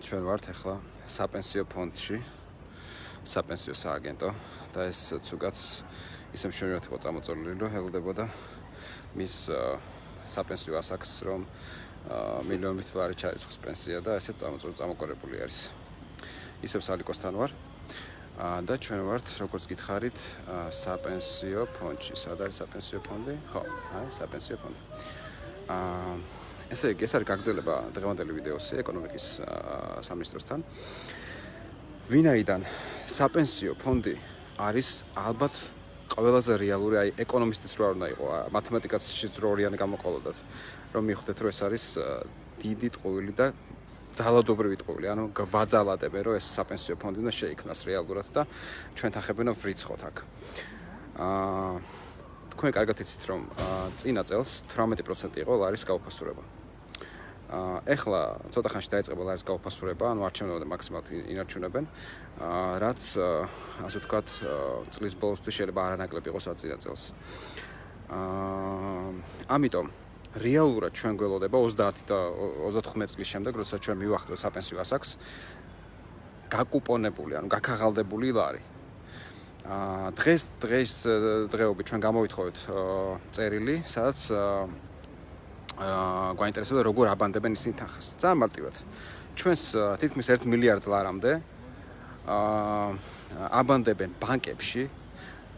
ჩვენ ვართ ახლა საპენსიო ფონდში, საპენსიო სააგენტო და ეს ცუგაც ისე მშვენივრად იყო წამოწოლილი, რომ ელოდებოდა მის საპენსიო ასაკს, რომ მილიონობით დოლარი ჩაირიცხოს პენსია და ესე წამოყოლებული არის. ისევ სალიკოსთან ვარ და ჩვენ ვართ, როგორც გითხარით, საპენსიო ფონდში. სად არის საპენსიო ფონდი? ხო, აი, საპენსიო ფონდი. ესე იგი, ეს არის გაგრძელება დღევანდელი ვიდეოსი ეკონომიკის სამინისტროსთან. ვინაიდან საპენსიო ფონდი არის ალბათ ყველაზე რეალური, აი ეკონომისტის რო არ უნდა იყო, მათემატიკაშიც რო ორიანი გამოყოლოდათ, რომ მიხვდეთ, რომ ეს არის დიდი ტყუილი და ძალადობრივი ტყუილი, ანუ გვაძალადებენ, რომ ეს საპენსიო ფონდი უნდა შეიქმნას რეალურად და ჩვენ თანხებიდან ვრიცხოთ აქ. თქვენ კარგად იცით, რომ წინა წელს 18% იყო ლარის გაუფასურება. ეხლა ცოტა ხანში დაიწყება ლარის გაუფასურება, ანუ არჩევნებამდე მაქსიმალურად ინარჩუნებენ, რაც ასე ვთქვათ, წლის ბოლოსთვის შეიძლება არანაკლები იყოს რაც წინა წელს. ამიტომ რეალურად ჩვენ გველოდება 30 და 35 წლის შემდეგ, როცა ჩვენ მივახტევ საპენსიო ასაკს, გაკუპონებული, ანუ გაქაღალდებული ლარი. დღეობით ჩვენ გამოვითხოვეთ წერილი, სადაც გვაინტერესებდა როგორ აბანდებენ ისინი თანხას. ძალიან მარტივად. ჩვენს თითქმის 1 მილიარდ ლარამდე აბანდებენ ბანკებში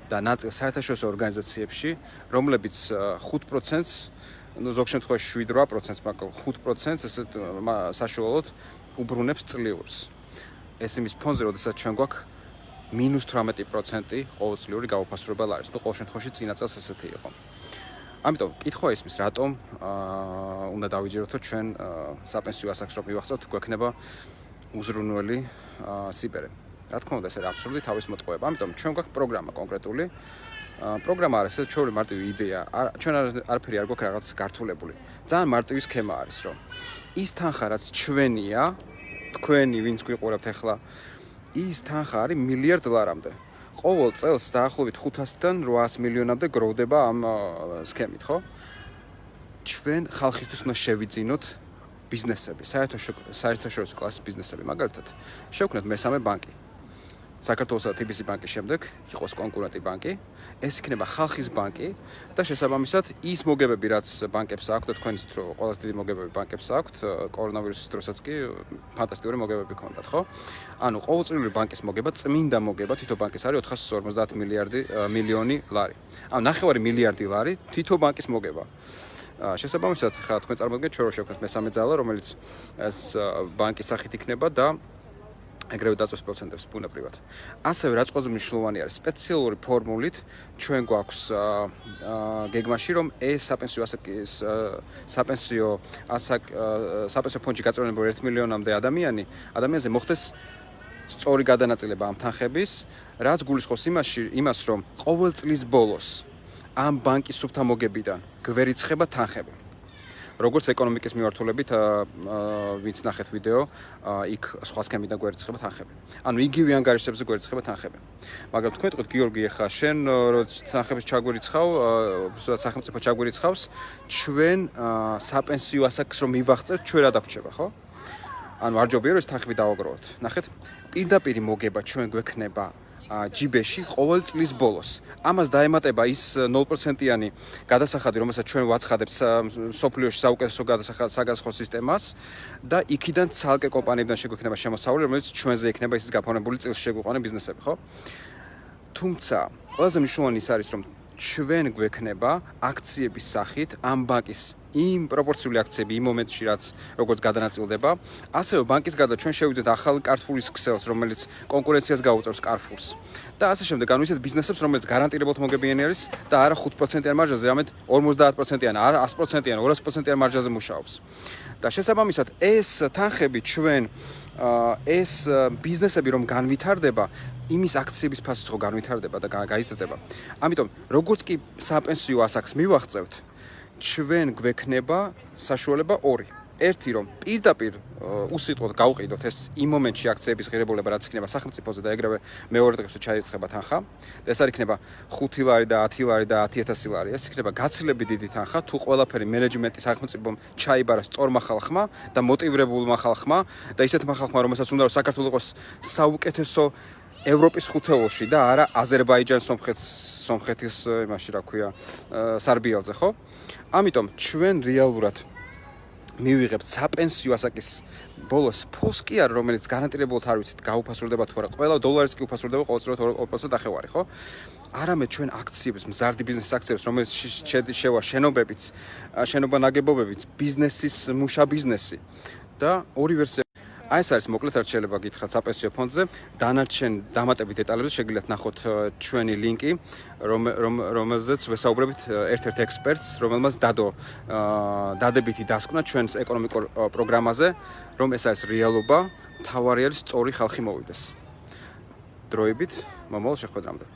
და ნაწილ საერთაშორისო ორგანიზაციებში, რომლებიც 5%-ს, ну ზოგ შემთხვევაში 7-8%-ს, მაგრამ 5%-ს ესე საშუალოდ უბრუნებს წლიურს. ეს იმის ფონზე, როდესაც ჩვენ გვაქვს -18% ყოველწლიური გაუფასურება ლარის. ну ყოველ შემთხვევაში წინა წელს ესეთი იყო. ამიტომ კითხვა ისმის, რატომ უნდა დავიჯეროთ, რომ ჩვენ საპენსიო ასაკს რო მივახცევთ, გვექნება უზრუნველი სიბერე. რა თქმა უნდა, ეს არის აბსურდი თავის მოტყუება. ამიტომ ჩვენ გვაქვს პროგრამა კონკრეტული. პროგრამა არის ეს ჩვენი მარტივი იდეა. ჩვენ არაფერი არ გვაქვს რაღაც გართულებული. ძალიან მარტივი სქემა არის, რომ ის თანხა, რაც ჩვენია, თქვენი ვინც გვიყურებთ ახლა, ის თანხა არის მილიარდ ლარამდე. ყოველ წელს დაახლოებით 500-დან 800 მილიონამდე გროვდება ამ სქემით, ხო? ჩვენ ხალხისთვის უნდა შევიძინოთ ბიზნესები, საერთაშორისო კლასის ბიზნესები, მაგალითად, შევქმნათ მესამე ბანკი. საქართველოსა და TBC ბანკის შემდეგ იყოს კონკურენტი ბანკი, ეს იქნება ხალხის ბანკი და შესაბამისად ის მოგებები, რაც ბანკებს აქვთ და თქვენ იცით, რომ ყველაზე დიდი მოგებები ბანკებს აქვთ, კორონავირუსის დროსაც კი ფანტასტიკური მოგებები ჰქონდათ, ხო? ანუ ყოველწლიური ბანკის მოგება, წმინდა მოგება თითო ბანკის არის 450 მილიონი ლარი. ანუ 9 მილიარდი ლარი თითო ბანკის მოგება. შესაბამისად, ხა თქვენ წარმოიდგინეთ, ჩვენ რო შევქმნათ მესამე ძალა, რომელიც ეს ბანკის სახით იქნება და ეგრევე დაწვეს პროცენტებს ბუნებრივად. ასევე რაც ყველაზე მნიშვნელოვანი არის, სპეციალური ფორმულით ჩვენ გვაქვს გეგმაში, რომ ეს საპენსიო ფონდში გაწევრიანებული 1 მილიონამდე ადამიანზე მოხდეს სწორი გადანაწილება ამ თანხების, რაც გულისხმობს იმას, რომ ყოველ წლის ბოლოს ამ ბანკის სუფთა მოგებიდან გვერიცხება თანხები. როგორც ეკონომიკის მიმართულებით, ვინც ნახეთ ვიდეო, იქ სხვა სქემიდან გვერიცხება თანხები. ანუ იგივე ანგარიშებზე გვერიცხება თანხები. მაგრამ თქვენ თქვით, გიორგი, ახლა შენ როცა თანხებს ჩაგვერიცხავ, სულაც სახელმწიფო ჩაგვერიცხავს, ჩვენ საპენსიო ასაკს რომ მივახცევთ, ჩვენ რა დაგვრჩება, ხო? ანუ არ ჯობია რომ ეს თანხები დავაგროვოთ. ნახეთ, პირდაპირი მოგება ჩვენ გვექნება ჯიბეში ყოველ წლის ბოლოს. ამას დაემატება ის 0%-იანი გადასახადი, რომელსაც ჩვენ ვაცხადებთ სოფლიოში საუკეთესო საგაზღვო სისტემას და იქიდან ცალკე კომპანიებიდან შეგვექნება შემოსავალი, რომელიც ჩვენზე იქნება ისიც გაფორმებული წილს შეგვიყვანა ბიზნესები, ხო? თუმცა, ყველაზე მნიშვნელოვანი ის არის, რომ ჩვენ გვექნება აქციების სახით ამ ბანკის იმ პროპორციული აქციები იმ მომენტში, რაც როგორც გადანაწილდება, ასევე ბანკის გარდა ჩვენ შევიძინოთ ახალ კარტფულის ქსელს, რომელიც კონკურენციას გაუწევს კარტფულს. და ასე შემდეგ, ანუ ისეთ ბიზნესებს, რომელიც გარანტირებულად მოგებიანი არის და არა 5%-იან მარჟაზე, არამედ 50%-იან, 100%-იან, 200%-იან მარჟაზე მუშაობს. და შესაბამისად, ეს თანხები ჩვენ ეს ბიზნესები რომ განვითარდება, იმის აქციების ფასიც ხო განვითარდება და გაიზრდება. ამიტომ, როგორც კი საპენსიო ასაკს მივახცევთ, ჩვენ გვექნება საშუალება 2. ერთი რომ პირდაპირ უსიტყვოდ გავყიდოთ ეს იმ მომენტში აქციების ღირებულება რაც იქნება სახელმწიფოზე და ეგრევე მეორე დღეს ჩაირიცხება თანხა და ეს არ იქნება 5 ლარი და 10 ლარი და 10000 ლარი ეს იქნება გაცილებით დიდი თანხა თუ ყველაფერი მენეჯმენტი სახელმწიფომ ჩაიბარა სწორმა ხალხმა და მოტივირებულმა ხალხმა და ისეთმა ხალხმა რომელსაც უნდა რომ საქართველოს იყოს საუკეთესო ევროპის ხუთეულში და არა აზერბაიჯანის სომხეთის იმაში რა ქვია სარბიელზე ხო ამიტომ ჩვენ რეალურად მივიღებთ საპენსიო ასაკის ბოლოს ფულს კი არ რომელიც გარანტირებულად არ ვიცით გაუფასურდება თუ არა ყველა დოლარის კი უფასურდება ყოველწლიურად 2% ახევარი ხო არამედ ჩვენ აქციებს მზარდი ბიზნესის აქციებს რომელიც შევა შენობებიც შენობა ნაგებობებიც ბიზნესის მუშა ბიზნესი და ორი ვერსია აი ეს არის მოკლედ რაც შეიძლება გითხრათ საპენსიო ფონდზე დანარჩენ დამატებით დეტალებზე შეგიძლიათ ნახოთ ჩვენი ლინკი რომელზეც ვესაუბრებით ერთ-ერთ ექსპერტს რომელმაც დადებითი დასკვნა ჩვენს ეკონომიკურ პროგრამაზე რომ ეს არის რეალობა თავარი არის სწორი ხალხი მოვიდეს დროებით მომავალ შეხვედრამდე